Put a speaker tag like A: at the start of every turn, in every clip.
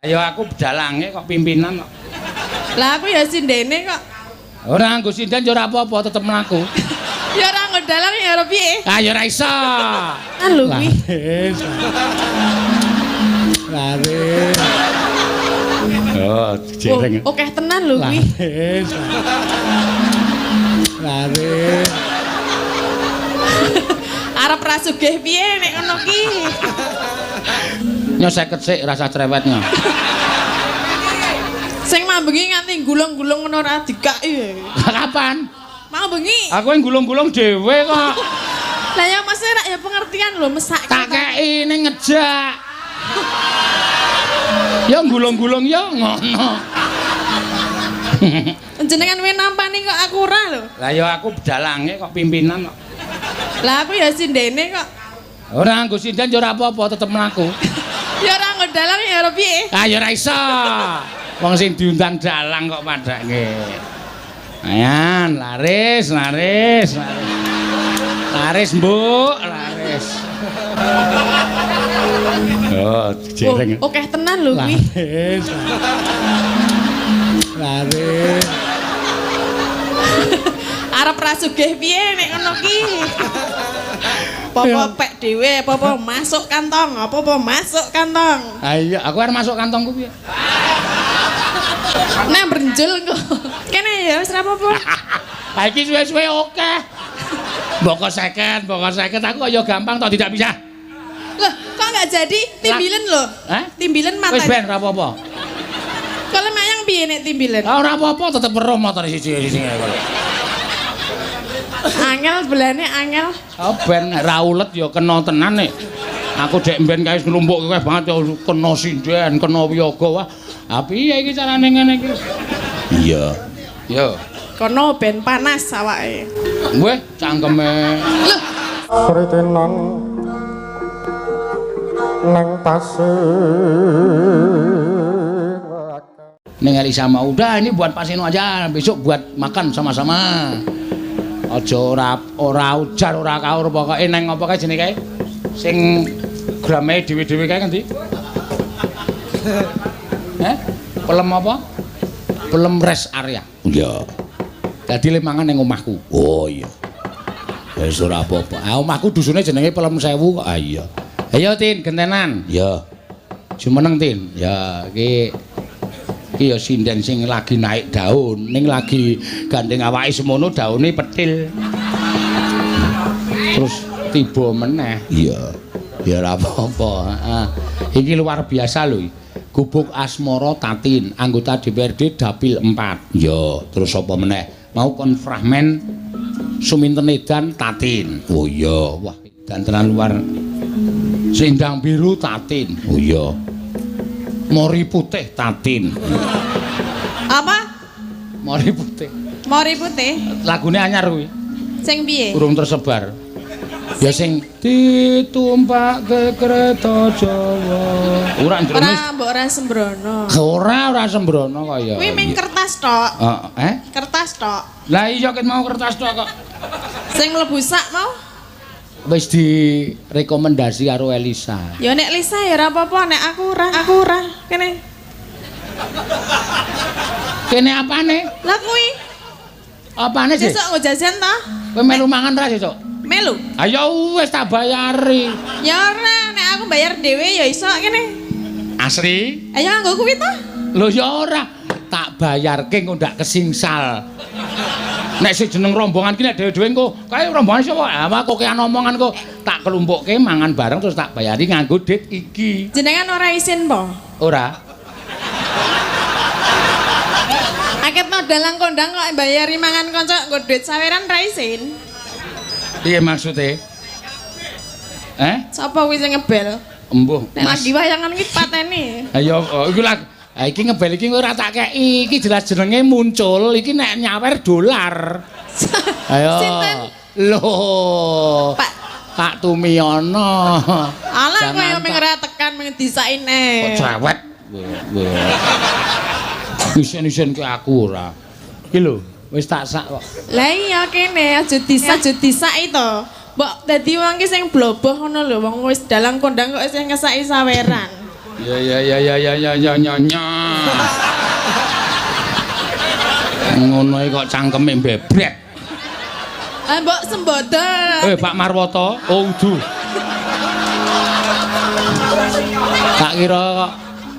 A: Ayo aku dalange kok pimpinan kok.
B: Lah aku ya sindene kok.
A: Ora nggo sinden yo ora apa-apa tetep mlaku.
B: Ya ora nggo dalang ya ora piye?
A: Ah ya ora iso.
B: Lho kuwi.
A: Laris. Oh, jereng.
B: Oke tenan lho kuwi.
A: Laris.
B: Arep ra sugih piye nek ngono ki?
A: Nyo 50 sik rasa cerewetnya.
B: Sing mambengi nganti gulung-gulung ngono ora dikaki.
A: Kapan?
B: Mau bengi.
A: Aku yang gulung-gulung dhewe kok.
B: Lah ya Mas rak ya pengertian lho mesake.
A: Tak kei ning ngejak. Ya gulung-gulung ya ngono.
B: Jenengan we nampani kok aku ora lho.
A: Lah ya aku dalange kok pimpinan kok.
B: Lah aku ya sindene kok.
A: Ora nggo sinden yo ora apa-apa tetep mlaku.
B: Ya ora nggo dalang ya ora piye?
A: Ah ya ora iso. Wong sing diundang dalang kok padake. Ayan, laris. Laris, Mbok, laris. Oh, jereng.
B: Oke tenan lho kuwi.
A: Laris.
B: Arep ra sugih piye nek ngono ki? Apa pek dhewe, apa masuk kantong, apa masuk kantong.
A: Ayo, aku arep masuk kantongku piye?
B: Nek brenjul kok. Kene ya wis ra apa-apa.
A: Ha iki suwe-suwe oke. Mbok 50 aku kok ya gampang toh tidak bisa.
B: Loh, kok enggak jadi timbilen lho?
A: Hah?
B: Timbilen mata.
A: Wis ben ora apa-apa.
B: Kalau mayang piye nek timbilen?
A: Ora apa-apa tetep weruh motor siji-siji.
B: Angel belane angel.
A: Oh ben ra ulet ya kena tenan nek. Aku dek mben kae nglumpuk kowe banget ya kena sinden, kena wiyaga wah. Ah piye iki carane ngene iki? Iya. Yo.
B: Kono ben panas awake.
A: Weh, cangkeme.
B: Lho,
C: Sritenang nang pasir.
A: Neng Elisa mau udah ini buat Pasino aja, besok buat makan sama-sama. Aja ora ujar ora kaur pokoke neng apa kae jenenge kae? Sing grame dhewe-dhewe kae ngendi? Pelem apa? Pelem rest area. Iya. Dadi le mangan ning omahku. Oh iya. Wis ora apa-apa. Ah omahku dusune jenenge Pelem Sewu kok. Ah iya. Ayo Tin, gentenan. Ya. Jumeneng Tin. Ya iki ya sinden sing lagi naik daun, ning lagi gandeng awake semono daune petil. Terus tiba meneh. Iya. Ya ora apa-apa, heeh. Iki luar biasa lho. Gubuk Asmara Tatin, anggota DPRD Dapil 4. Ya, terus apa meneh? Mau kon fragmen Suminten Edan Tatin. Oh iya, wah gantenan luar. Sindang Biru Tatin. Oh iya. Mori Putih Tatin.
B: apa?
A: Mori Putih.
B: Mori putih.
A: Lagune anyar kuwi.
B: Sing piye?
A: Urung tersebar. Ya sing ditumpak ke kereta Jawa. Ora njronis.
B: Ora mbok ora sembrono.
A: Ora sembrono kaya.
B: Kuwi ming kertas tok. Kertas tok.
A: Lah iya ket mau kertas tok kok.
B: Sing mlebu sak mau?
A: Wis direkomendasi karo Elisa.
B: Ya nek Lisa ya ora apa-apa, nek aku ora. Kene.
A: Kene apane?
B: Lah kuwi.
A: Apane sih?
B: Sesuk nggo jajan ta?
A: Kowe melu mangan ra sesuk?
B: Melu.
A: Ayo wis tak bayari.
B: Ya ora, nek aku bayar dhewe ya iso kene.
A: Asri?
B: Ayo nggo kuwi ta?
A: Lho ya ora, tak bayarke engko ndak kesingsal. Nek sing jeneng rombongan ki nek dhewe-dhewe engko kae rombongan sapa? Ah kok kean omongan kok tak kelumpukke mangan bareng terus tak bayari nganggo dit iki.
B: Jenengan ora isin po?
A: Ora.
B: Aketno dalang kondang kok bayari mangan kanca nggo duit saweran ra isin.
A: Piye maksude?
B: Sapa kuwi sing ngebel?
A: Embuh,
B: Nek
A: Mas.
B: lagi wayangan ki pateni.
A: Ayo iku lak iki ngebel iki ora tak kei. Iki jelas jenenge muncul, iki nek nyawer dolar. Ayo.
B: Sinten?
A: Loh. Pak Tumiono.
B: Alah kaya ming ora tekan ming disaine.
A: Kok cerewet. Isen-isen ke aku ora. Iki lho, wis tak sak kok.
B: Lah iya kene aja disak itu. Mbok dadi wong ki sing bloboh ngono lho, wong wis dalang kondang kok sing ngesaki saweran.
A: Ya. Ngono kok cangkeme bebret.
B: Mbok sembodo.
A: Pak Marwoto, udu.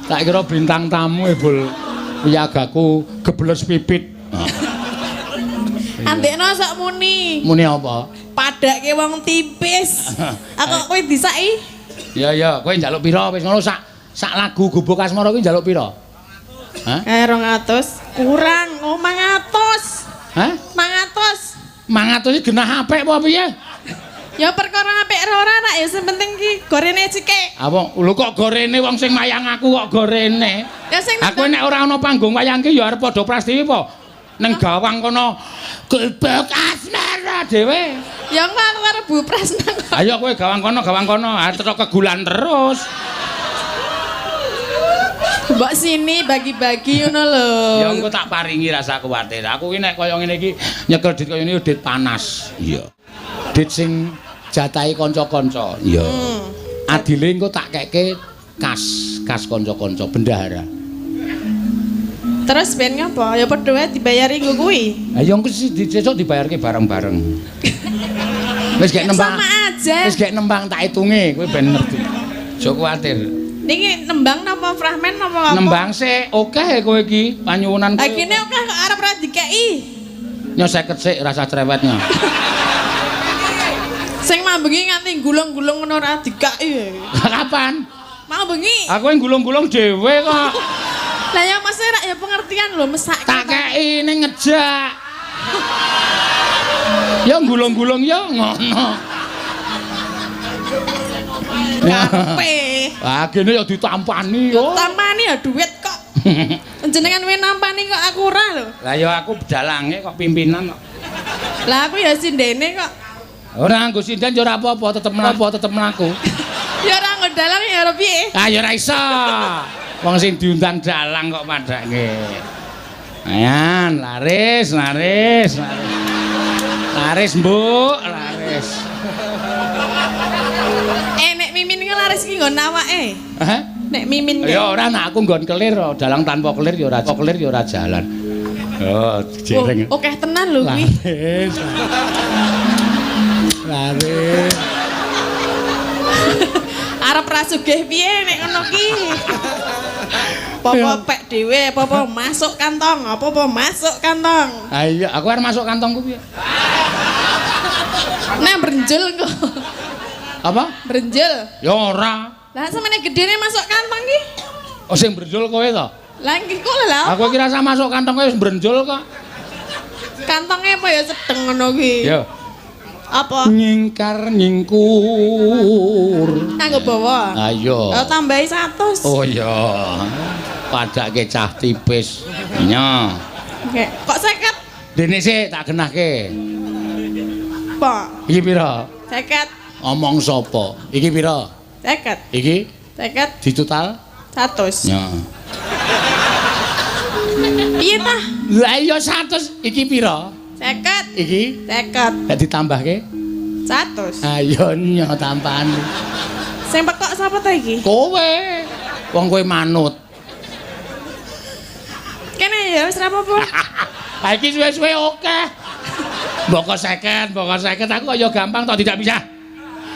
A: Tak kira bintang tamu bol wiyagaku gebles pipit.
B: Andekno sok muni.
A: Muni apa?
B: Padake wong tipis. Aku kowe disaki.
A: Ya, kowe njaluk pira wis ngono sak lagu Gubuk Asmara kuwi njaluk pira? Hah?
B: 200 kurang 500.
A: Hah?
B: 500.
A: 500 iki genah apik apa piye?
B: Ya perkara apik ora nak ya sing penting ki gorene cike.
A: Apa lho kok gorene wong sing mayang aku kok gorene?
B: Ya sing
A: aku nek ora ana panggung wayang ki ya arep padha Prastiwi apa? Ning gawang kono Gubuk Asmara dhewe.
B: Ya engko aku arep Bu Prasna.
A: Ayo kowe gawang kono, arep kegulan terus.
B: Mbok sini bagi-bagi ngono lho.
A: Ya engko tak paringi rasa kuwatir. Aku ki nek kaya ngene iki nyekel dit kaya ngene dit panas. Iya. Dit sing jatahi kanca-kanca. Iya. Adile engko tak keke kas kanca-kanca bendahara.
B: Terus ben ngopo? Ya padha wae dibayari nggo kuwi.
A: Ha ya engko sesuk dibayarke bareng-bareng. Wis gek nembang.
B: Sama aja.
A: Wis gek nembang tak hitunge kowe ben ngerti. Aja kuwatir.
B: Niki nembang napa fragmen napa apa?
A: Nembang sik akeh kowe iki panyuwunan.
B: Ha kene akeh kok arep ra dikeki.
A: Nyo 50 sik rasa cerewetnya.
B: Sing mambengi nganti gulung-gulung ngono ora dikeki.
A: Kapan?
B: Mau bengi.
A: Aku yang gulung-gulung dhewe kok.
B: Lah ya Mas rak ya pengertian lho mesake.
A: Tak kei ning ngejak. Ya gulung-gulung ya ngono.
B: Kape.
A: Ah kene ya ditampani yo.
B: Tampani ya duit kok. Jenengan we nampani kok aku ora lho.
A: Lah ya aku dalange kok pimpinan kok.
B: Lah aku ya sindene kok.
A: Ora nggo sinden ya ora apa-apa, tetep mlaku.
B: Ya ora nggo dalang ya ora piye?
A: Ah ya ora iso. Wong sing diundang dalang kok padake. Ayan, laris. Laris, Mbok, laris.
B: Nek mimin ki laris ki nggon awake.
A: Hah?
B: Nek mimin ki.
A: Ya ora nek aku nggon kelir, dalang tanpa kelir ya ora jalan. Oh, jereng.
B: Akeh tenan lho kuwi.
A: Laris.
B: Arep ra sugih piye nek ngono ki? Apa pek dhewe, apa masuk kantong, apa masuk kantong.
A: Ah iya, aku arep masuk kantongku piye?
B: Nek brenjol kok.
A: Apa?
B: Brenjol.
A: Ya ora.
B: Lah samene gedene masuk kantong ki?
A: Oh sing brenjol kowe to?
B: Lah iki kok lha.
A: Aku kira rasa masuk kantong kowe wis brenjol kok.
B: Kantonge apa ya sedeng ngono ki?
A: Ya.
B: Apa?
A: Nyingkar nyingkur.
B: Kanggo bawa.
A: Ayo.
B: Oh tambahi 100.
A: Oh iya. Padake cah tipis. Nya.
B: Oke, kok 50?
A: Dene sik tak genahke.
B: Apa?
A: Iki pira?
B: 50.
A: Omong sapa? Iki pira?
B: 50.
A: Iki
B: 50
A: di total
B: 100.
A: ya.
B: Piye tah?
A: Lah iya 100 iki pira?
B: 50.
A: Iki
B: 50.
A: gak ditambahke?
B: 100.
A: Ayo nyo tampani.
B: Sing pekok sapa ta iki?
A: Kowe. Wong kowe manut.
B: Kene ya wis ra apa-apa.
A: Ha iki suwe-suwe oke. Mbok 50 aku kok ya gampang to tidak bisa.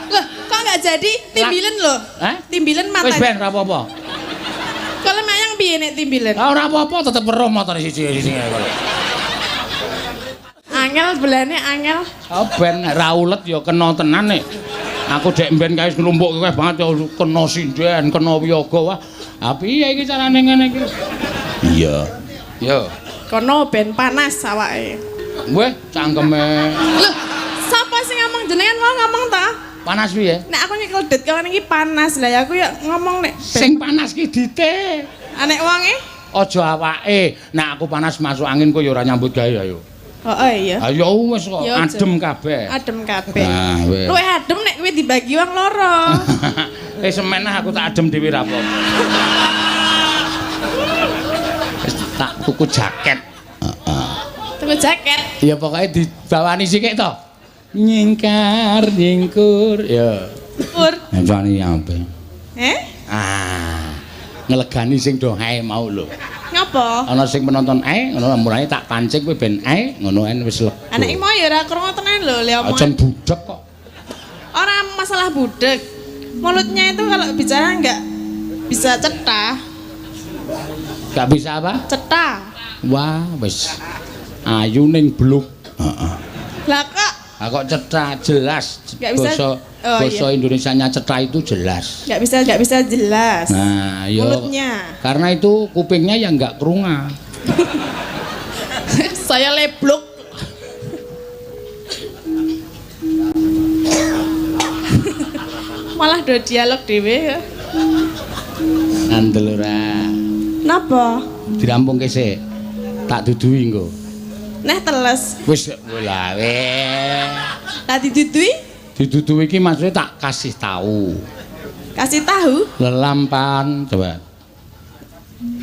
B: Loh, kok enggak jadi timbilen lho?
A: Hah?
B: Timbilen mata.
A: Wis ben ora apa-apa.
B: Kalau mayang piye nek timbilen?
A: Ora apa-apa tetep weruh motor siji-siji.
B: Angel belane angel.
A: Oh ben ra ulet ya kena tenan nek. Aku dek mben kae nglumpukke kowe banget ya kena sinden, kena wiyaga wah. Ha piye iki carane ngene iki? Iya. Yo.
B: Kono ben panas awake.
A: Weh, cangkeme.
B: Loh, sapa sing ngomong jenengan mau ngomong ta?
A: Panas piye?
B: Nek aku nyekel det kawan iki panas. Lah ya aku ya ngomong nek
A: Sing panas ki dite.
B: anek wonge.
A: Aja awake. Nek aku panas masuk angin kok ya ora nyambut gawe ayo.
B: Heeh iya.
A: Ayo wis kok
B: Ya,
A: adem kabeh.
B: Adem kabeh.
A: Nah, wis.
B: Luwih adem nek kuwi dibagi wong loro.
A: Semenah aku tak adem dhewe ra apa. Wis tak tuku jaket.
B: Tuku jaket.
A: Ya pokoknya dibawani sikik to. Nyingkar nyingkur ya.
B: Pur.
A: Jane apa?
B: Eh?
A: Ah. Ngelegani sing do ae mau lho.
B: Ngapa?
A: Ana sing penonton ae ngono mulane tak pancing kowe ben ae ngono ae wis lega.
B: Anak iki mau ya ora krungu tenan lho le omong.
A: Aja budek kok.
B: Ora masalah budek. Mulutnya itu kalau bicara enggak bisa cetha.
A: Gak bisa apa?
B: Cetha.
A: Wah, wis ayu ning bluk. Heeh.
B: Lah kok
A: Kok cetha jelas.
B: Gak bisa.
A: Basa Indonesianya cetha itu jelas.
B: Gak bisa jelas.
A: Nah, yo.
B: Mulutnya.
A: Karena itu kupingnya yang enggak kerunga.
B: Saya leblok. Malah do dialog dhewe ya.
A: Andel ora.
B: Napa?
A: Dirampungke sik. Tak duduhi engko.
B: Neh teles.
A: Wis lah weh.
B: Lah didudui?
A: Diduduhi iki maksudnya tak kasih tahu.
B: Kasih tahu?
A: Lelampan coba.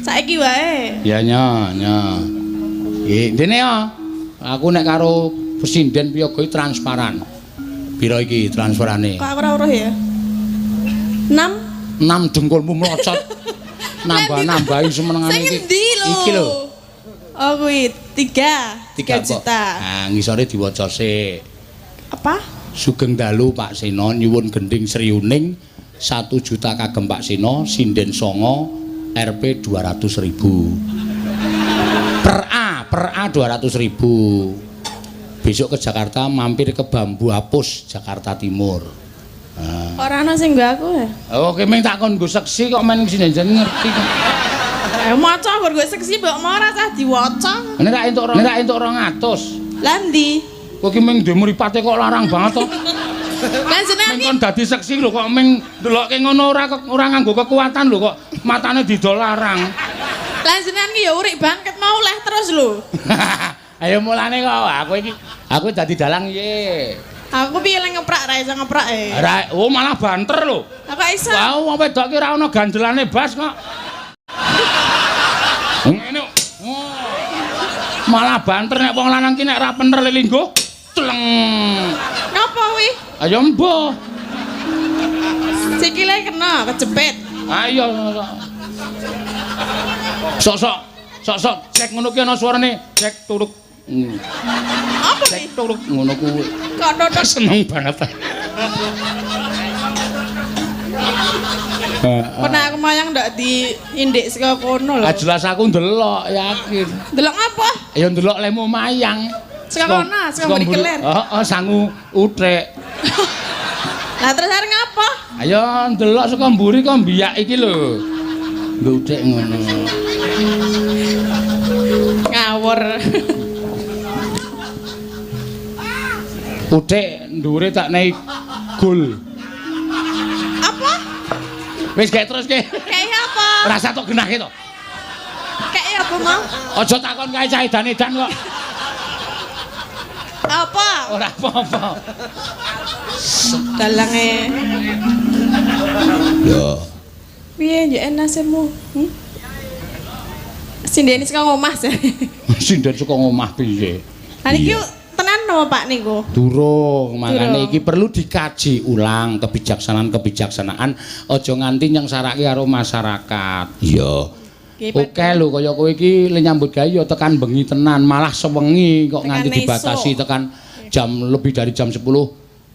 B: Saiki wae.
A: Ya nya. Dene ya. Aku nek karo Presiden Piyoga transparan. Piro iki transferane?
B: Kok aku ora uruh ya? 6
A: 6 dengkulmu melocot. Nambah-nambahi semenengane
B: Sing
A: iki.
B: endi lho?
A: Iki lho.
B: Oh kuwi 3 juta.
A: Nah, ngisore diwaca sik.
B: Apa?
A: Sugeng dalu Pak Seno nyuwun gending Sriuning 1 juta kagem Pak Seno sinden songo Rp 200.000. Per A 200.000. Besok ke Jakarta mampir ke Bambu Apus Jakarta Timur.
B: Ora ana sing nggo aku ya.
A: Oh, kemeng tak kon nggo seksi kok men sini ngerti kok.
B: Maca nggo seksi mbok mau ora usah diwaca.
A: Nek ra entuk 200.
B: Lah ndi?
A: Kok ki meng ndek mripate kok larang banget to.
B: Lah jenengan
A: kon dadi seksi lho kok meng ndelokke ngono ora nganggo kekuatan lho kok matane didol larang.
B: Lah jenengan ki ya urik banget mau leh terus lho.
A: Ayo mulane kok aku dadi dalang piye?
B: Aku piye lek ngeprak ra iso ngeprak e.
A: Oh malah banter lho.
B: Lah kok iso?
A: Wah, wong wedok ki ora ana gandelane bas kok. Ngene. Malah banter nek wong lanang ki nek ra bener lelinggo, celeng.
B: Napa kuwi?
A: Ayo mbuh.
B: Sikile kena kejepit.
A: Ayo. Sok cek ngono ki ana suarane, cek turuk.
B: Apa
A: Cek turuk ngono kuwi.
B: Kok totok
A: Seneng banget.
B: Pernah aku mayang ndak diindik saka kono lho.
A: Jelas aku ndelok yakin.
B: Delok apa?
A: Ya ndelok lemu mayang.
B: Saka kono, saka mburi kelir.
A: Heeh, sangu utrek.
B: Lah terus arep ngapa?
A: Ayo ndelok saka mburi kok mbiyak iki lho. Nggo utrek ngono.
B: Ngawur.
A: Utrek ndure tak nei gul.
B: Apa?
A: Wis gek terus ke.
B: Kayak apa?
A: Rasa tok genahke to.
B: Kayak apa mau?
A: Aja takon kae cah edan-edan kok.
B: Apa?
A: Ora apa-apa.
B: Dalange.
A: Yo.
B: Piye yo nasibmu? Sindene saka ngomah sih.
A: Sinden saka ngomah piye?
B: Lah niki tenan no Pak niku?
A: Durung, makane iki perlu dikaji ulang kebijaksanaan aja nganti nyengsarake karo masyarakat. Iya. Oke lho kaya kowe iki le nyambut gawe ya tekan bengi tenan, malah sewengi kok nganti dibatasi tekan lebih dari jam 10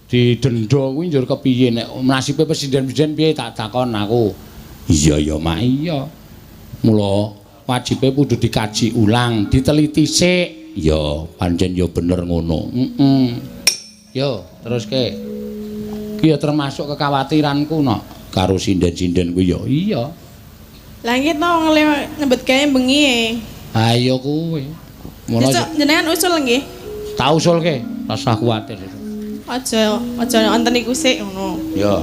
A: didenda kuwi njur kepiye nek nasibe presiden piye tak takon aku. Iya ya mak iya. Mula wajibe kudu dikaji ulang, diteliti sik. Ya, pancen ya bener ngono. Yo, terus ke. Ki ya termasuk kekhawatiranku nok karo sinden-sinden kuwi ya. Iya.
B: Lah iki to nyebut gawe bengi.
A: Ayo kuwi. Mula
B: jenengan usul nggih.
A: Tak usulke, rasa kuwatir.
B: Aja wonten iku sik ngono.
A: Ya.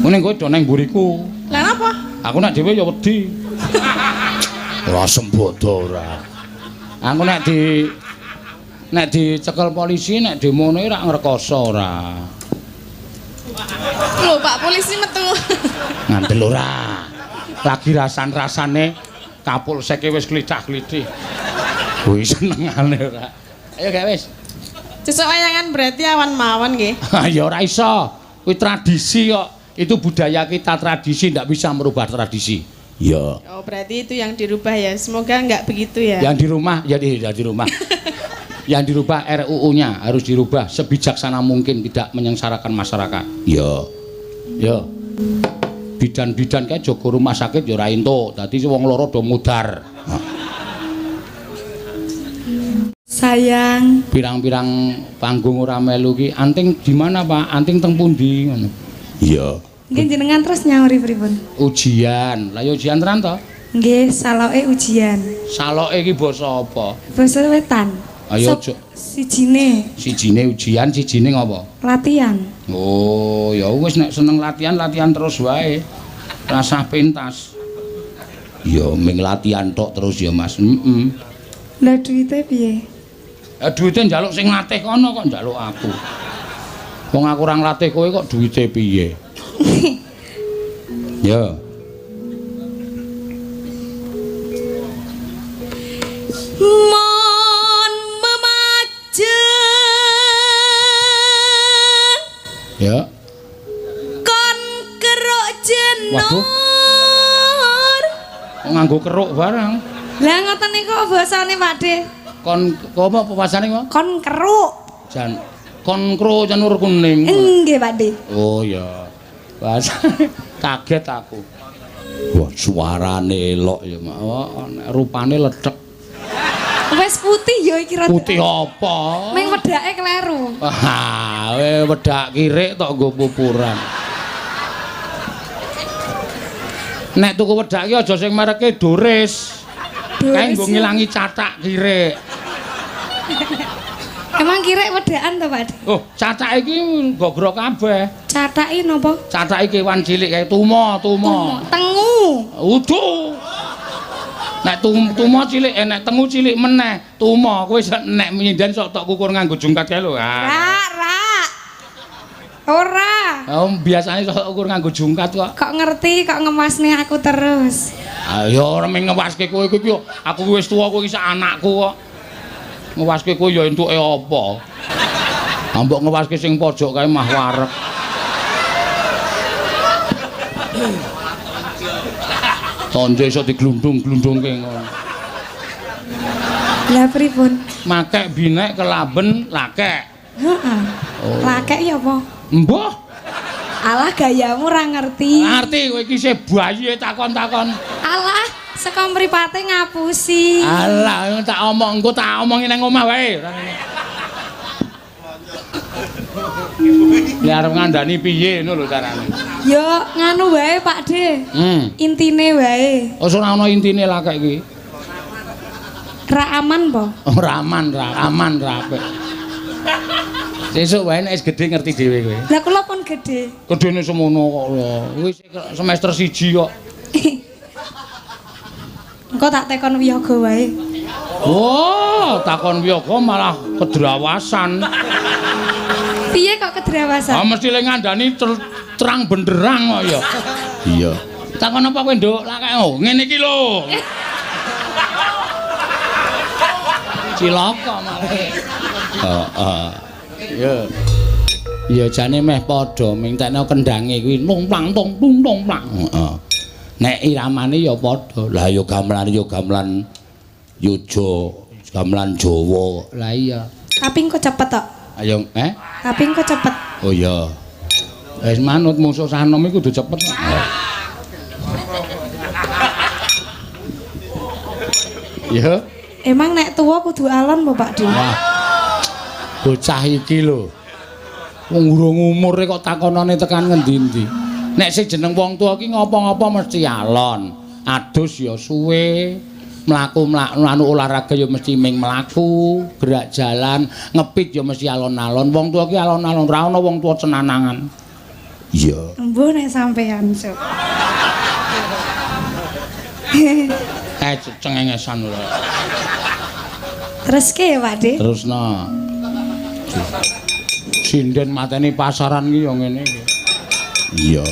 A: Ngene kowe do nang mburiku.
B: Lah napa?
A: Aku nek dhewe ya wedi. Ora sembodo ora. Aku nek dicekel polisi nek demone ora ngrekoso ora.
B: Lho Pak polisi metu.
A: Ngandel ora. Lagi rasane kapolseke wis klithah-klithih. Wis senengane ora. Ayo gak wis.
B: Sesuk wayangan berarti awan mawon nggih.
A: Ya ora iso. Kuwi tradisi kok. Itu budaya kita, tradisi, ndak bisa merubah tradisi. Ya.
B: Oh, berarti itu yang dirubah ya. Semoga nggak begitu ya.
A: Yang di rumah, jadi di rumah. Yang dirubah RUU-nya harus dirubah sebijaksana mungkin, tidak menyengsarakan masyarakat. Ya. Ya. Bidan-bidan kayak jaga rumah sakit ya ora entuk. Dadi wong loro do mudar.
D: Sayang,
A: Pirang-pirang panggung ora melu ki. Anting di mana, Pak? Anting teng pundi ngono. Iya.
D: nggih jenengan terus nyauri pripun?
A: Ujian. Lah ya ujian tenan to?
D: Nggih, saloke ujian.
A: Saloke iki basa apa?
D: Basa wetan.
A: Ayo
D: sijine
A: ujian, sijine ngopo?
D: latihan.
A: Oh, ya wis nek seneng latihan terus wae. Rasah pentas. Ya ming latihan tok terus ya, Mas.
D: Lah duwite piye?
A: Duwite njaluk sing latih kono kok njaluk aku. Wong aku ora nglatih kowe kok duwite piye? Ya.
D: Mon memajeng.
A: Ya.
D: Kon keruk jenur.
A: Waduh. Kok nganggo keruk barang.
D: Lah ngoten niku basane Pakde.
A: Kon apa pasane kok?
D: Kon keruk.
A: Jan kon kro janur kuning.
D: Nggih Pakde.
A: Oh ya. Bahasa kaget aku. Wah, suarane elok ya, Mak. Oh, rupane ledek.
D: Wes putih ya iki rada.
A: Putih apa?
D: Ming wedake kleru.
A: Wah, wedak kirik tok nggo pupuran. Nek tuku wedak ki aja sing mereke Doris. Kae nggo ngilangi catak kirik.
D: Emang kirek wedakan to, Pak?
A: Oh, catak iki gogro kabeh.
D: Cataki napa?
A: Cataki kewan cilik kae tumo.
D: Tengu.
A: Uduh. Nek tumo cilik, nek tengu cilik meneh. Tumo kowe nek nyindan sok tok kukur nganggo jungkat kae lho.
D: Ra. Ora.
A: Oh, biasane sok ukur nganggo jungkat kok.
D: Kok ngerti kok ngemasne aku terus.
A: Ayo ora mung ngewaske kowe iki yo. Aku wis tuwa kowe iki sak anakku kok. Ngewaske kowe ya entuke apa? Ambok ngewaske sing pojok kae mah wareg. Tonjo iso diglundung-glundungke ngono.
D: Lah pripun?
A: Makek binek kelaben lakek.
D: Heeh.
A: Oh.
D: Lakek ya apa?
A: Mbah.
D: Alah gayamu ora ngerti.
A: Ngerti kowe iki se bayi takon-takon.
D: Alah, saka mripate ngapusi.
A: Alah, tak omong engko tak omongi nang omah wae. Ya arep ngandani piye ngono lho carane.
D: Ya nganu wae, Pakde. Intine wae.
A: Oh, ora ana intine lakek iki.
D: Ra aman po?
A: Ora aman, ra apik. Sesuk wae nek wis gedhe ngerti dhewe kowe.
D: Lah kula pun gedhe.
A: Gedene semono kok lho. Wis semester 1 kok.
D: Engko tak tekon wiyaga wae.
A: Oh, takon wiyaga malah kedrawasan.
D: Piye kok kedrawasan?
A: Ah mesti le ngandani terang benderang kok ya. Iya. Takon apa kowe, Nduk? Lakek oh, ngene iki lho. Cilaka malah. Heeh. Ya. Ya jane meh padha mingtekno kendange kuwi numplang tung plang. Heeh. Nek iramane ya padha. Lah ya gamelan Yojo, gamelan Jawa. Lah iya.
D: Tapi engko cepet tok.
A: Ayo,
D: Tapi engko cepet.
A: Oh iya. Wis manut musuh sanom iku kudu cepet. Ya.
D: Emang nek tuwa kudu alon apa, Pak De?
A: Wah. Bocah iki lho. Wong urung umure kok takonane tekan ngendi-endi. Nek sing jeneng wong tuwa iki ngopo-ngopo mesti alon. Adus ya suwe. Mlaku olahraga ya mesti ming mlaku, gerak jalan, ngepit ya mesti alon-alon. Wong tuwa ki alon-alon, ora ana wong tuwa cenanangan. Iya.
D: Embuh nek sampean, Cuk.
A: Cengengesan lho.
D: Terus ke, Pak De?
A: Terusno. Sinden mateni pasaran ki ya ngene iki. Iya.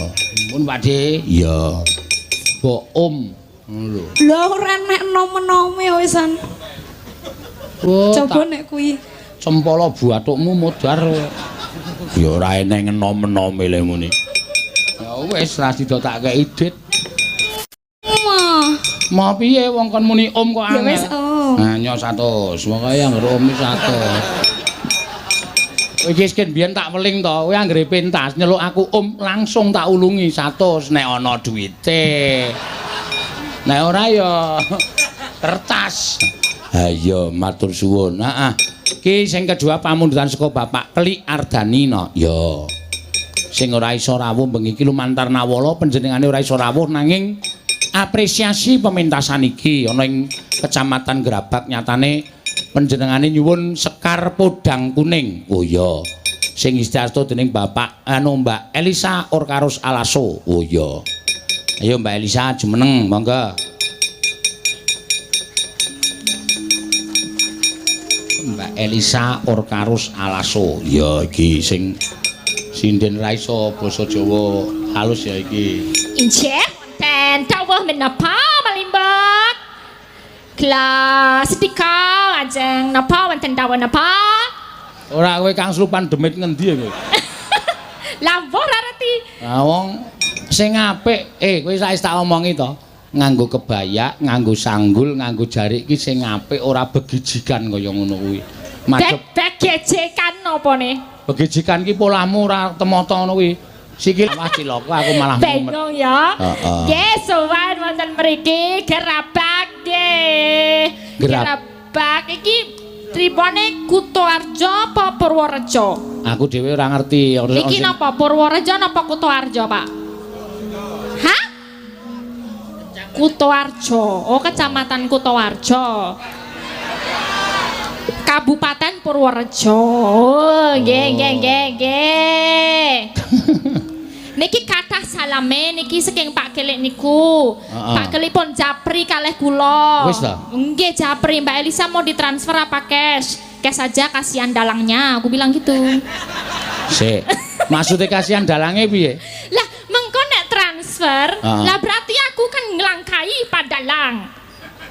A: Mun Pak De? Iya. Mbok ngono lho.
D: Lho ora nek nom-nome wisan.
A: Oh,
D: coba nek kuwi
A: cempala buatukmu mudhar. Ya ora eneng enom-enome le muni. Ya wis ra sida tak kei dit.
D: Mah
A: piye wong kon muni om kok angel.
D: Ya wis
A: Nah, nyo 100. Pokoke anggere om 100. Iki sken biyen tak weling to, kowe anggere pentas nyeluk aku om langsung tak ulungi 100 nek ana duwite. Nek ora ya kertas. Ha iya matur suwun. Heeh. Ki sing kedua pamundutan saka Bapak Klik Ardanina. Ya. Sing ora iso rawuh bengi iki lumantar nawala panjenengane ora iso rawuh nanging apresiasi pementasan iki ana ing Kecamatan Grabak nyatane panjenengane nyuwun sekar podang kuning. Oh iya. Sing istiarto dening Bapak Mbak Elisa Orkarus Alaso. Oh iya. Ayo Mbak Elisa jumeneng monggo. Mbak Elisa Orkarus Alaso. Ya iki sing sinden ra iso basa Jawa halus ya iki.
E: Injek wonten dawuh menapa malimbak? Kelas 3 ajeng napa wonten dawuh napa?
A: Ora kowe Kang Slupan demit ngendi kowe?
E: Lawuh ra ngerti.
A: Ah wong sing apik kowe saiki tak omongi to. Nganggo kebaya, nganggo sanggul, nganggo jarik iki sing apik ora begijikan kaya ngono kuwi.
E: Begejekan nopane?
A: Begijikan ki polamu ora temata ngono kuwi. Sikil wah ciloko aku malah mumet.
E: Bingung ya. Nggih, sowan wonten mriki Gerabak nggih. Gerabak iki tribone Kutoarjo apa Purworejo?
A: Aku dhewe ora ngerti.
E: Iki napa Purworejo napa Kutoarjo, Pak? Hah? Kutoarjo. Oh, Kecamatan Kutoarjo. Kabupaten Purworejo. Oh, nggih. Niki kathah salame niki saking Pak Kelik niku. Pak Kelik pun japri kalih kula.
A: Wis ta?
E: Nggih, japri. Mbak Elisa mau ditransfer apa cash? Cash aja, kasihan dalangnya. Aku bilang gitu.
A: Sik. Maksudnya kasihan dalangnya piye?
E: Lah, mengko nek transfer, lah berarti aku kan ngelangkai Pak Dalang.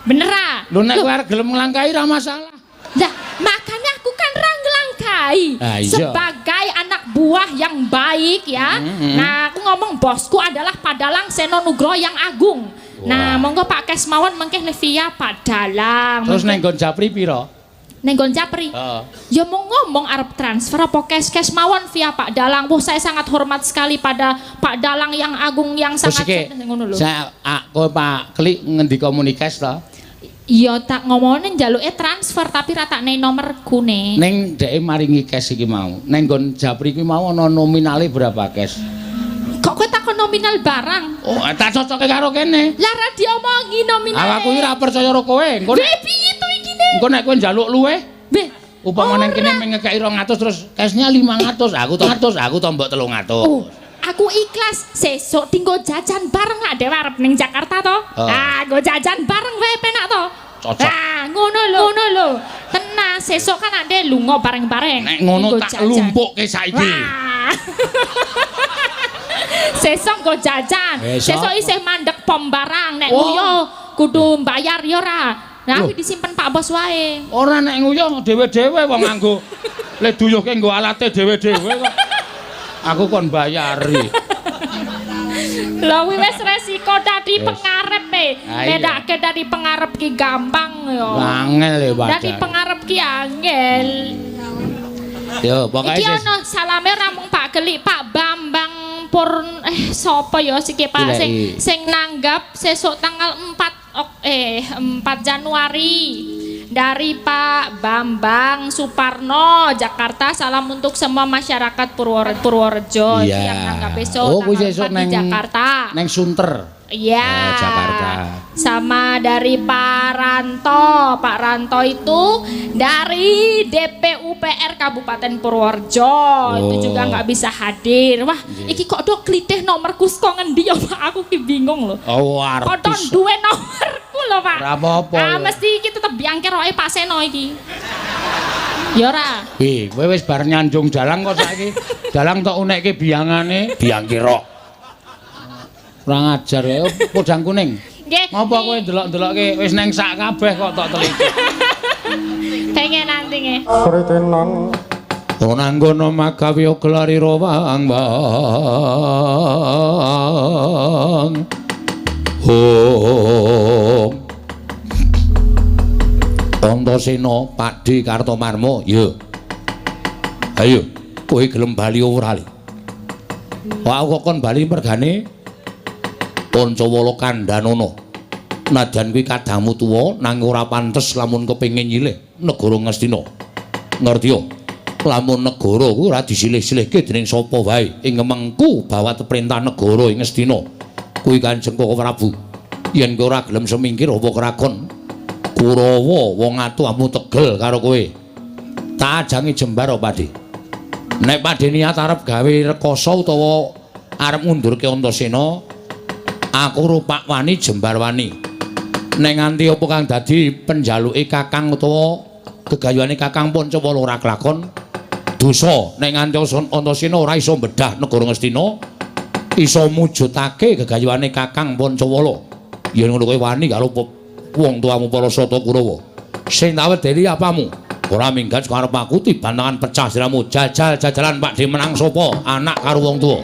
E: Bener ah?
A: Lho nek kowe arep gelem nglangkai ra masalah.
E: Lah, makanya aku kan ngelangkai sebagai anak buah yang baik ya. Nah, aku ngomong bosku adalah Pak Dalang Seno Nugroho yang agung. Nah, monggo Pak Kesmawon mengkeh via Pak Dalang.
A: Terus neng nggon Japri piro?
E: Neng nggon Japri. Ya mau ngomong arep transfer apa cash mawon via Pak Dalang. Wah, saya sangat hormat sekali pada Pak Dalang yang agung yang sangat ngono lho.
A: Saya kowe Pak Klik ngendi komunikas to?
E: Iya tak ngomongin njaluke transfer tapi ratakne nomorku ne.
A: Neng dhek maringi cash iki mau. Neng nggon Japri kuwi mau ana nominale berapa cash?
E: Kok kowe takon nominal barang?
A: Oh, tak cocoke karo kene.
E: Lah ra diomongi nominal.
A: Aku iki ra percaya karo kowe. Engko
E: nek piye to iki ne?
A: Engko nek kowe njaluk luweh.
E: Beh,
A: upama neng kene ngekeki 200 terus cashnya 500, aku tombok 300.
E: Oh. Aku ikhlas sesuk tinggo jajan bareng lah dhewe arep ning Jakarta to. Nggo jajan bareng wae penak to.
A: Cocok.
E: Ngono lho. Tenang, sesuk kan ade lunga bareng-bareng.
A: Nek ngono tak lumpukke saiki.
E: Sesuk nggo jajan. Sesuk isih mandek pom barang nek nguyu kudu mbayar ya ora. Nah, aku disimpen Pak Bos wae.
A: Ora nek nguyu dhewe-dhewe wong nganggo le duyuhke nggo alate dhewe-dhewe kok. Aku kon bayari.
E: Lha wis resiko dadi pengarep bedake dari pengarep ki gampang yo.
A: Angel ya Pak.
E: Dadi pengarep ki angel.
A: Yo, pokoke
E: iki ono salame ramung Pak Gelik, Pak Bambang Pur sapa ya siki Pak sing nanggap sesuk tanggal 4 Januari. Dari Pak Bambang Suparno Jakarta, salam untuk semua masyarakat Purworejo yang nanggap besok tanggal 4 di Jakarta.
A: Neng Sunter.
E: Iya.
A: Jakarta.
E: Sama dari Pak Ranto itu dari DPUPR Kabupaten Purworejo. Itu juga nggak bisa hadir. Wah, iki kok do klitih nomorku kok ngendi ya Pak? Aku ki bingung loh.
A: Oh, artis.
E: Kok duwe nomorku loh Pak.
A: Ora apa-apa.
E: Mesti iki tetep biangke roke Pak Seno iki. Ya ora.
A: Kowe wis bar nyanjung dalang kok saiki. Dalang tok unekke biangane, biangke rok. Ora ngajar ya, podang kuning.
E: Nggih.
A: Ngopo kowe ndelok-ndelokke wis neng sak kabeh kok tok teliti.
E: Pengen nanti nggih.
C: Sritenan
A: Onanggono magawe gelari rawang bang. Oh. Antasena Pakde Kartomarma, ya. Ayo, kowe gelem bali ora li? Aku kon bali mergane Pancawala Kandanana. Najan kuwi kadangmu tuwa nanging ora pantes lamun kepengin nyilih negara Ngastina. Ngerti yo? Lamun negara ku ora disilih-silihke dening sapa wae ing mengku bawat perintah negara ing Ngastina. Kuwi Kanjeng Koko Prabu. Yen kowe ora gelem semingkir apa krakon Kurawa wong atuhmu tegel karo kowe. Tak ajangi jembar apa Pakde. Nek Pakde niat arep gawe rekoso utawa arep ngundurke Antasena, aku rupak wani jembar wani. Nek nganti apa kang dadi penjaluke Kakang utawa gegayuhane Kakang Pancawala ora kelakon, dosa nek nganti Antasena ora iso mbedah negara Ngastina, iso mujudake gegayuhane Kakang Pancawala. Yen ngono kowe wani karo wong tuamu Parasata Kurawa. Sing tawet dene apamu? Ora minggat karep aku tibantangan pecah siramu. Jajal-jajalan Pakde menang sapa? Anak karo wong tuwa.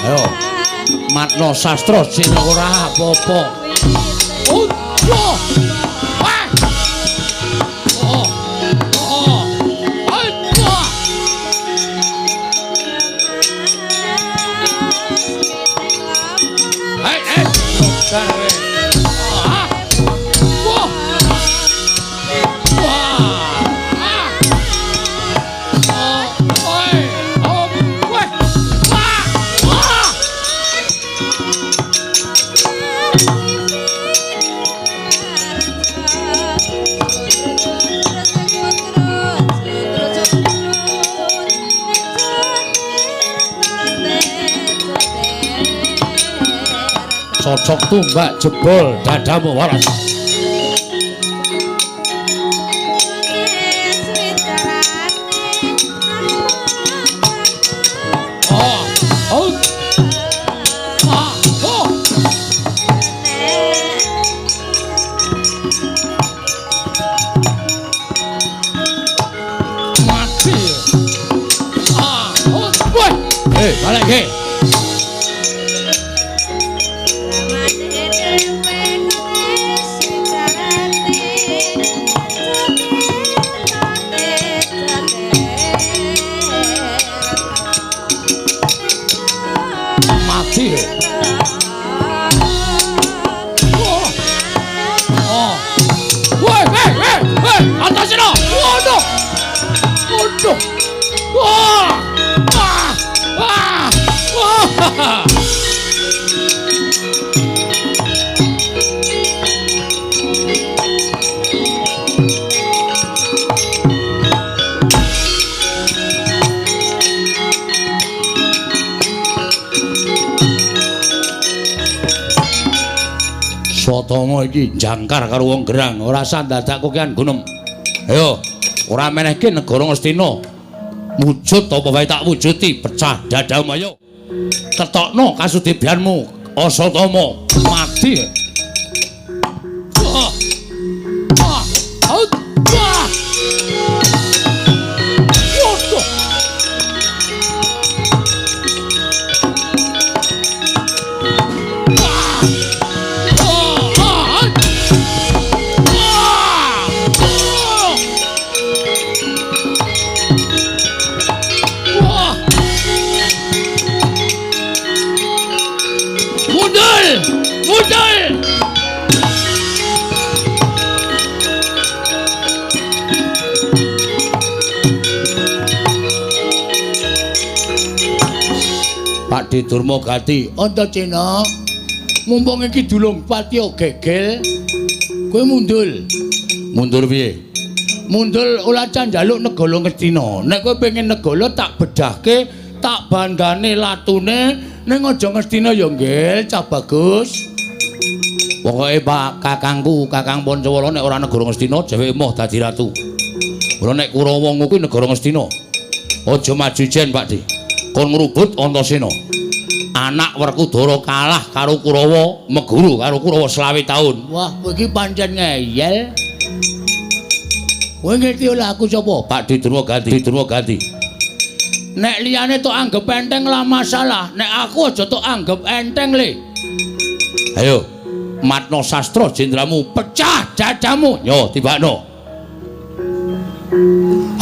A: Ayo, matno sastra sing ora apa-apa. Oh, oh, wah. Oh, oh, oh. Hey, hey, sorry. Ah, wah, wah. Cocok tumbak jebol dadamu waras. Oh, oh, ah, oh. Mati. Ah, oh, woi. Hei, balik hei. Sotama iki jangkar karo wong gerang, ora sandadak kokean gunem. Ayo, ora menehke negara Ngastina. Wujud apa wae tak wujuti, pecah dadamu ayo. Ketokno kasudebianmu, Asatama mati. Pakde Durmagati, Antaséna. Mumpung iki dulung patiya gegel, kowe mundul. Mundur piye? Mundul ora njaluk negara Ngastina. Nek kowe pengen negara tak bedahke, tak bandane latune ning aja Ngastina ya nggih, Cah Bagus. Pokoke Pak kakangku, Kakang Pancawala nek ora negara Ngastina dheweke moh dadi ratu. Ora nek Kurawa kuwi negara Ngastina. Aja maju jen, Pakde. Kon ngrubut Antaséna. Anak Werkudara kalah karo Kurawa, meguru karo Kurawa 20 taun. Wah, kowe iki pancen ngeyel. Kowe ngerti oleh aku sapa? Pakde Durmagati. Nek liyane tok anggap enteng lah masalah, nek aku aja tok anggap enteng le. Ayo, matno sastra jendramu, pecah dadamu. Yo, tibakno.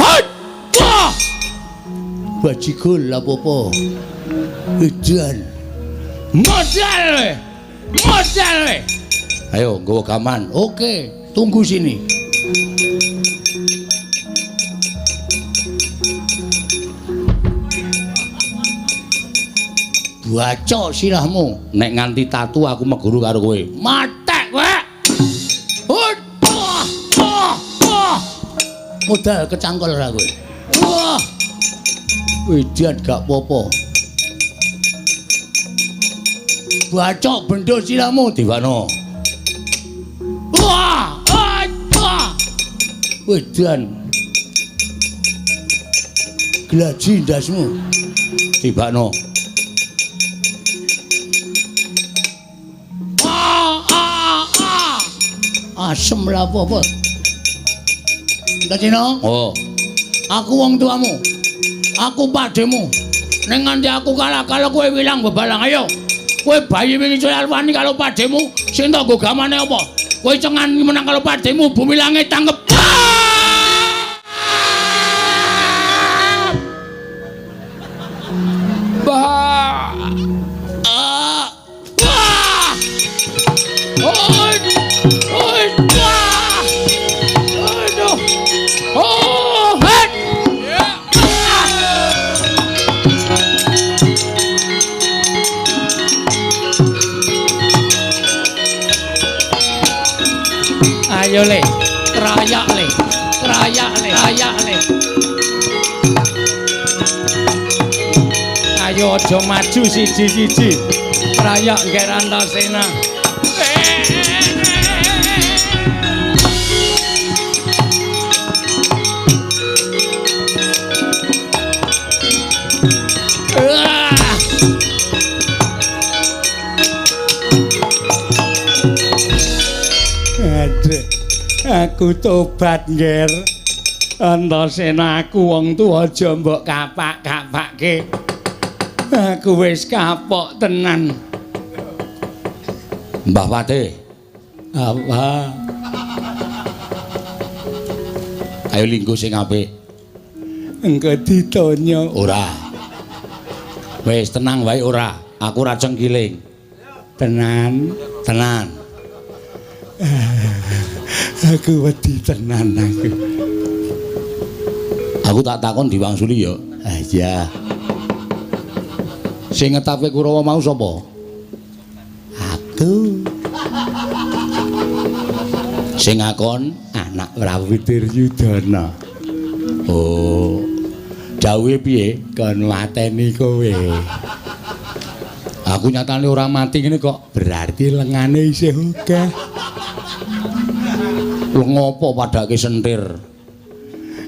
A: Hat! Wah! Bajigol apa-apa. Edan. Modal we. Ayo nggawa gaman. Oke, tunggu sini. Baca sirahmu. Nek nganti tatu aku meguru karo kowe. Matek kowe. Modal kecangkol ora kowe. Wah. Edan gak apa-apa. Bacok bendho siramu Dewana. Wah! Wedan. Glaji ndasmu. Tibakno. Asem lah apa-apa. Antaséna? Oh. Aku wong tuamu. Aku pademu. Ning nganti aku kalah kalau kowe wilang bebalang ayo. Kowe bayi wingi soal wani kalau pademu sing tak nggo gamane apa? Kowe cengan menang kalau pademu bumi langit tanggep. Ayo le, rayak le. Ayo aja maju siji-siji. Rayak ngger Antaséna. Aku tobat ngger. Antaséna aku wong tuwa aja mbok kapak-kapakke. Aku wis kapok tenan. Mbah Pate. Apa? Ayo linggo sing apik. Engko ditanya. Ora. Wis tenang wae ora. Aku ora cengkiling. Tenan. Aku wedi tenan aku. Aku tak takon diwangsuli ya. Iya. Sing ngetapke Kurawa mau sapa? Aku. Sing ngakon anak Prabu Duryudana. Oh. Dawuhe piye kon mateni kowe? Aku nyatane ora mati ngene kok berarti lengane isih akeh. Ngopo padake sentir?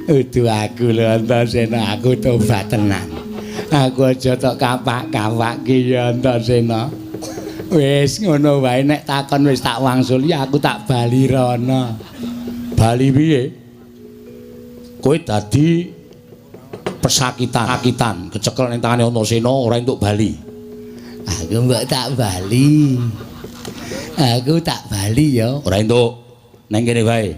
A: Udu aku lho Antasena, aku tobat tenan. Aku aja tok kapak-kapak ki ya Antasena. Wis ngono wae nek takon wis tak wangsuli aku tak bali rono. Bali piye? Kowe dadi pesakitan, kecekel ning tangane Antasena ora entuk bali. Aku mbok tak bali. Aku tak bali ya. Ora entuk. Nang kene wae.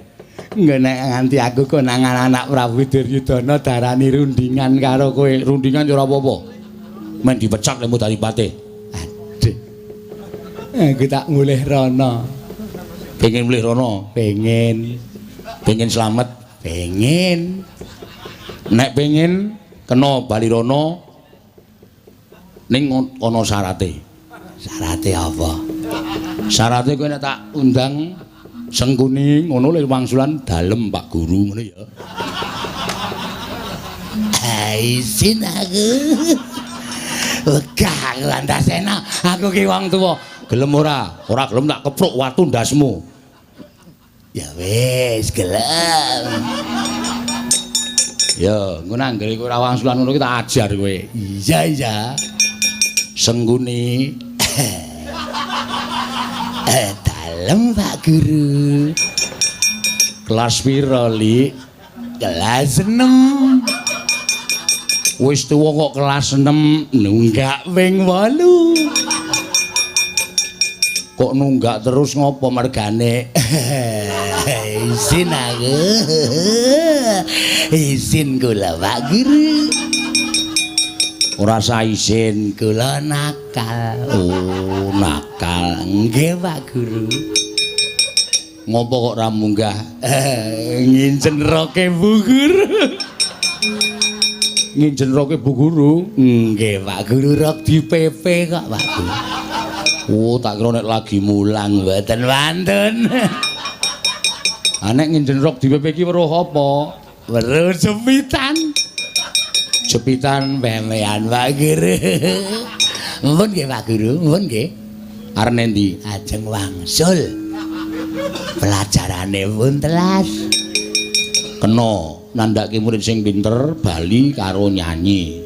A: Nggih nek nganti aku konangan anak Prabu Duryudana darani rundingan karo kowe. Rundingan ya ora apa-apa. Men dipecat lemu dadi patih. Aduh. Aku tak mulih rono. Pengen mulih rono? Pengen. Pengen slamet? Pengen. Nek pengen kena bali rono ning ana syarate. Syarate apa? Syarate kowe nek tak undang Sengkuni ngono le wangsulan dalem Pak Guru ngono ya. Isin aku. Wegah Antasena, aku ki wong tuwa. Gelem ora? Ora gelem tak kepruk watu ndasmu. Ya wis, gelem. Ya, ngono anggere kowe ora wangsulan ngono ki tak ajar kowe. Iya. Sengguni dalem Pak Guru. Kelas piro, Li? Kelas 6. Wis tuwa kok kelas 6 nunggak ping 8. Kok nunggak terus ngopo mergane? Isin aku. Isin kula Pak Guru. Ora sa isin kula nakal. Oh, nakal. Nggih Pak Guru. Ngopo kok ra munggah? Ngincenroke Bu Guru. Ngincenroke Bu Guru. Nggih Pak Guru rok dipepe kok Pak Guru. Oh, tak kira nek lagi mulang mboten wonten. Nek ngincenrok dipepe iki weruh apa? Weruh jepitan. Jepitan pemean Pak Guru. Mumpun nggih Pak Guru, mumpun nggih. Arep endi? Ajeng wangsul. Pelajarane pun telas. Kena nandhake murid sing pinter bali karo nyanyi.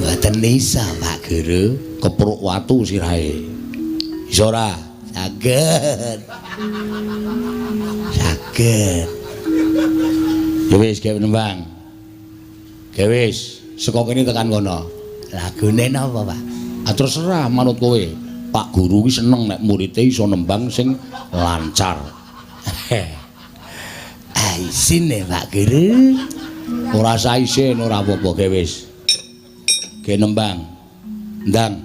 A: Mboten isa Pak Guru, kepruk watu sirahe. Iso ora? Saged. Saged. Ya wis gawe nembang. Gawe wis saka kene tekan kono. Lagune napa, Pak? Ah terserah manut kowe. Pak Guru ki seneng nek muridé iso nembang sing lancar. Isine Pak Guru. Ora sa isin ora apa-apa gawe wis. Gawe nembang. Ndang.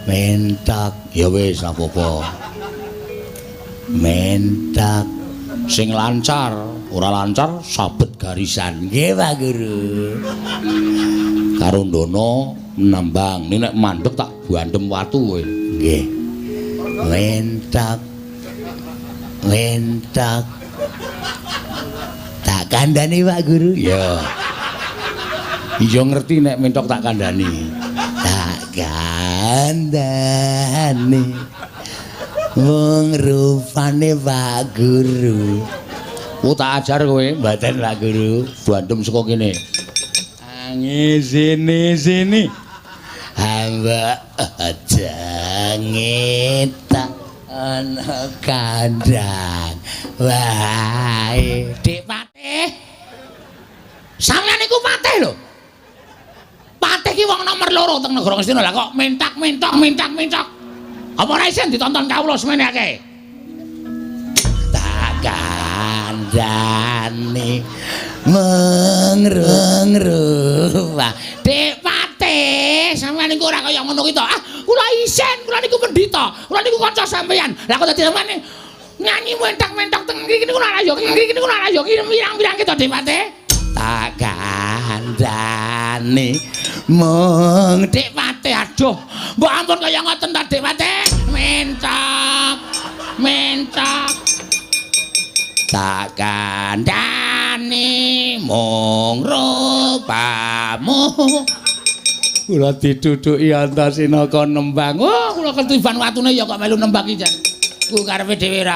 A: Mentak ya wis apa-apa. Mentak sing lancar, ora lancar sabet garisan. Nggih Pak Guru. Karo ndono nembang, nek mandeg tak bandem watu kowe. Nggih. Mentak. Mentak. Tak kandhani Pak Guru. Ya. Iya ngerti nek mentok tak kandhani. Tak kandhani. Wong rupane Pak Guru. Oh tak ajar kowe, mboten Pak Guru. Bandem saka kene. Sini. Hamba aja ngetak ana kandang. Wae, Dik Patih. Sampeyan iku patih lho. Patih ki wong nomor 2 teng negara Ngastina. Lah kok mentak. Apa ora isin ditonton kawula semene akeh? Tak kandhani mengrung-rung. Dik Patih, sampeyan niku ora kaya ngono ki to. Ah, kula isin, kula niku pendhita. Kula niku kanca sampeyan. Lah kok dadi sampeyan nyanyi mentak-mentak teng iki niku ora yo. Iki niku ora yo. Pirang-pirang ki to Dik Patih? Tak kandhani mung Dik Patih. Aduh, mbok ampun kaya ngoten ta Dik Patih. Mentak. Tak kandhani mung rupamu. Kula diduduki Antasena kon nembang. Oh, kula ketiban watune ya kok melu nembang iki jan. Ku karepe dhewe ra.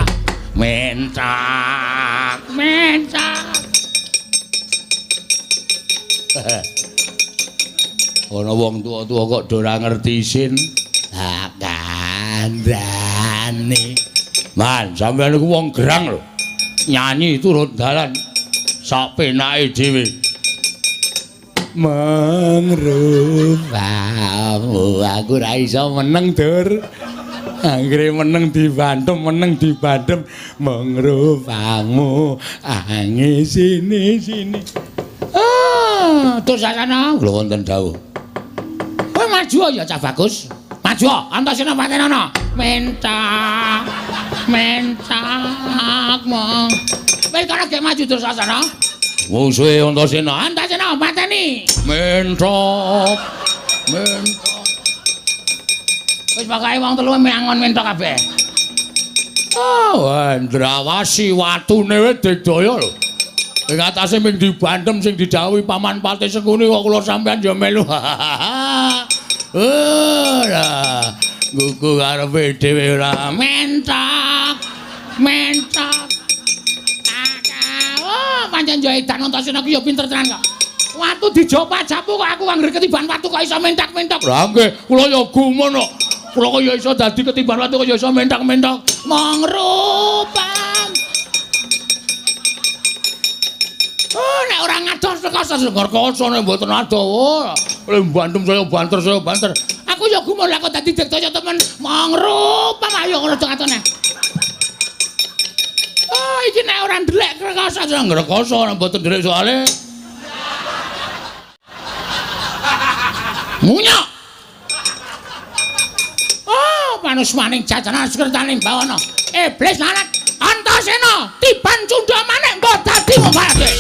A: Mencak. Ana wong tuwa-tuwa kok do ora ngerti isin. Lah kandhane. Man, sampeyan iku wong gerang lho. Nyanyi turun dalan. Sak penake dhewe. Mangrupamu aku ra iso meneng dur. Anggere meneng dibandem mangrupamu ange sini. Tur sasana lho wonten dawuh. Kowe maju ya Cah Bagus. Maju Antasena Patenana. Mencak mong. Wis kana ge maju tur sasana. Musuhe Antasena pateni. Mencak. Wis pokoke wong telu mangon mentok kabeh. Oh, Andrawasi watune wis digdaya lho. Ing atase ming dibandem sing didhawuhi Paman Pati Sengkuni kok kula sampean ya melu. Ora. Gugu karepe dhewe ora mentok. Oh, pancen yo edan Antasena ku ya pinter tenan kok. Watu dijopajapu kok aku anggere ketiban watu kok iso mentak-mentak. Lah nggih, kula ya gumun kok. Kula kok ya iso dadi ketiban watu kok ya iso mentak-mentak. Mangrupam. Oh, nek ora ngados sekasa sengor kosone mboten adawa. Oleh bantum saya banter. Aku ya gumun lah kok dadi dikdaya temen. Mangrupam ayo ngono katone. Oh, iki nek ora ndelek rekoso sengor rekoso mboten ndelek soalé. Munyok. Oh, manus-maning jajanan sekretaning bawana. Iblis larat Antasena tiban cundha manik mbok dadi mbarake.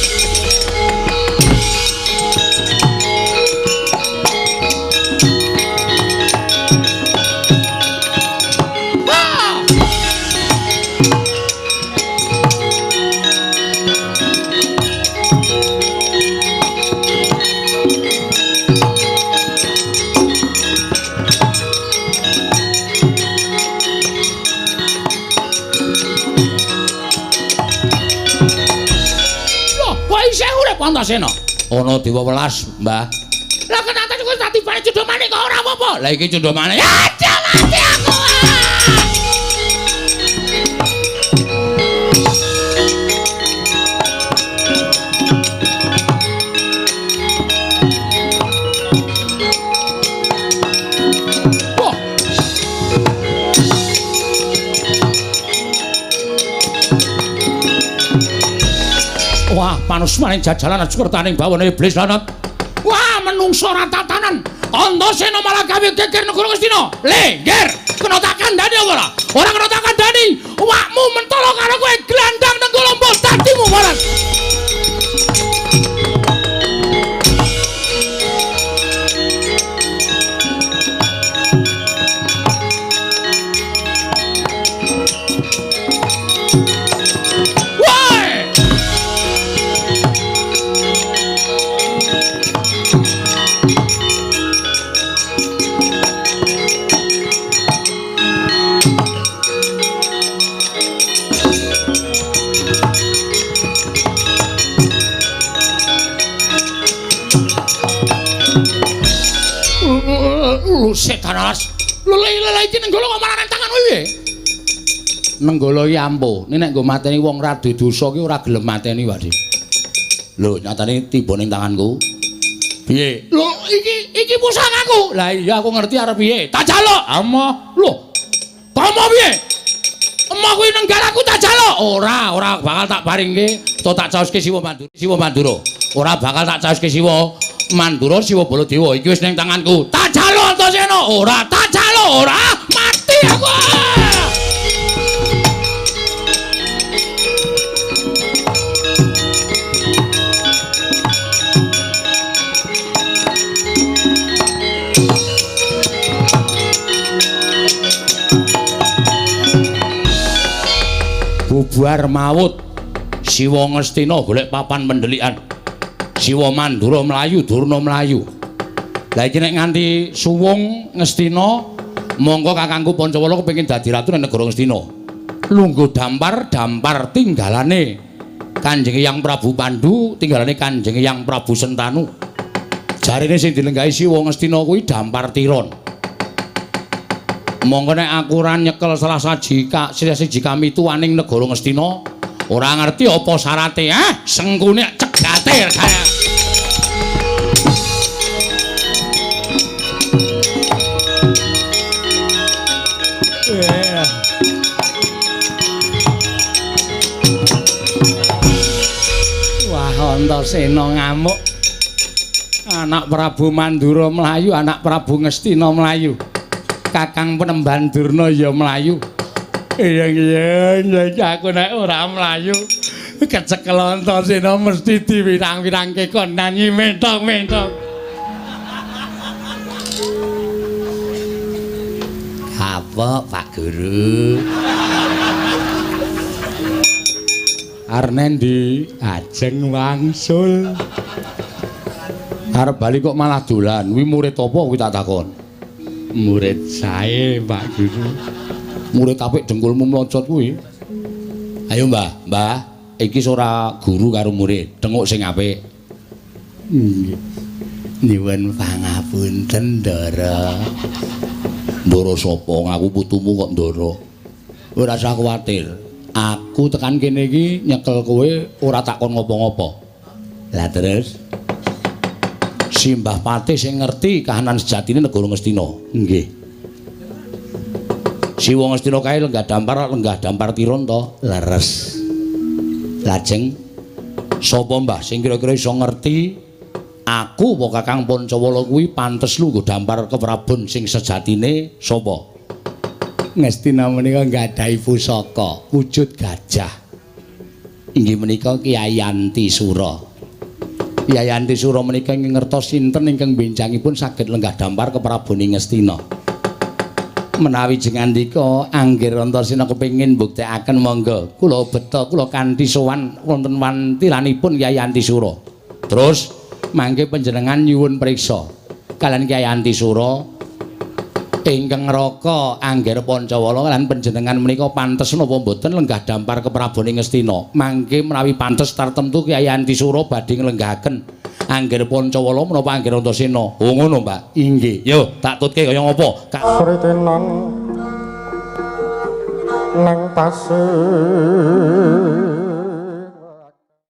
A: Antasena ana dewa welas, Mbah. Lah kenapa kok dadi bane cundha manik kok ora apa-apa? Lah iki cundha manik. Ya mati aku. Wah, manus-maning jajalan sekretaning bawana iblis lanat. Wah, menungso ra tatanan. Antasena malah gawe geger negara Ngastina. Lengger, kena tak kandhani apa ora? Ora kena tak kandhani. Awakmu mentolo karo kowe glandang nenggala mbok dadimu marang. Setan alas. Lele iki nenggala kok malah tangan kowe. Nenggala iki ampuh. Nek nggo mateni wong radu dosa ki ora gelem mateni, Wadi. Lho, nyatane tiba ning tanganku. Piye? Lho, iki pusakaku. Lah iya aku ngerti arep piye. Tak jaluk. Amah. Lho. Komo piye? Emah kuwi nenggalaku tak jaluk. Ora bakal tak paringke. To tak caoske Siwa Mandura. Ora bakal tak caoske Siwa Mandura Siwa Baladewa. Iki wis ning tanganku. Tak jaluk Antasena. Ora tak jaluk. Ora mati aku. Bubar maut Siwa Ngastina golek papan pendelikan. Siwa Mandura mlayu, Durna mlayu. Lah iki nek nganti suwung Ngastina, monggo kakangku Pancawala kepengin dadi ratu ning negara Ngastina. Lungguh dampar tinggalane Kanjeng Hyang Prabu Pandhu, tinggalane Kanjeng Hyang Prabu Sentanu. Jarine sing dilenggahi Siwa Ngastina kuwi dampar tiron. Monggo nek aku ora nyekel salah siji kamituwaning negara Ngastina, ora ngerti apa syarate, sengkune cegate kaya. Wah, Antasena ngamuk. Anak Prabu Mandura mlayu, anak Prabu Ngastina mlayu. Kakang Penemban Durna ya mlayu. Iya, aku nek ora mlayu, kecekel Antasena mesti diwirang-wirangke kon nyanyi mentok-mentok. Apa, Pak Guru? Arnendi ajeng wangsul. Arep bali kok malah dolan. Kuwi murid apa kuwi tak takon? Murid sae, Pak Guru. Murid apik dengkulmu mlocot kuwi. Ayo, Mbah, iki ora guru karo murid, denguk sing apik. Nggih. Nyuwun pangapunten, Ndara. Ndara sapa? Ngaku putumu kok Ndara. Ora usah kuwatir. Aku tekan kene iki nyekel kowe ora takon ngopo-ngopo. Lah terus Simbah Patih sing ngerti kahanan sejatine negara Ngastina. Nggih. Siwa Ngastina kae lenggah dampar tiron to, leres. Lajeng sapa Mbah sing kira-kira iso ngerti aku apa Kakang Pancawala kuwi pantes lungguh dampar keprabon sing sejatine sapa? Ngastina menika nggadahi pusaka wujud gajah. Inggih menika Kyai Antisura. Kyai Antisura menika ingkang ngertos sinten ingkang benjangipun saged lenggah dampar kepraboning Ngastina. Menawi jengandika Anggir Antasena kepengin mbuktekaken monggo kula beta kula kanthi sowan wonten wantilanipun Kyai Antisura. Terus mangke panjenengan nyuwun priksa kalian Kyai Antisura ingkang ngraka Anggir Pancawala lan panjenengan menika pantes napa mboten lenggah dampar kepraboning Ngastina. Mangke menawi pantes tartemtu Kyai Antisura badhe nglenggahaken Anggir Pancawala menapa Anggir Antasena. Oh ngono, Mbak. Inggih. Yo, tak tutke kaya ngapa?
C: Sritenan nang tasih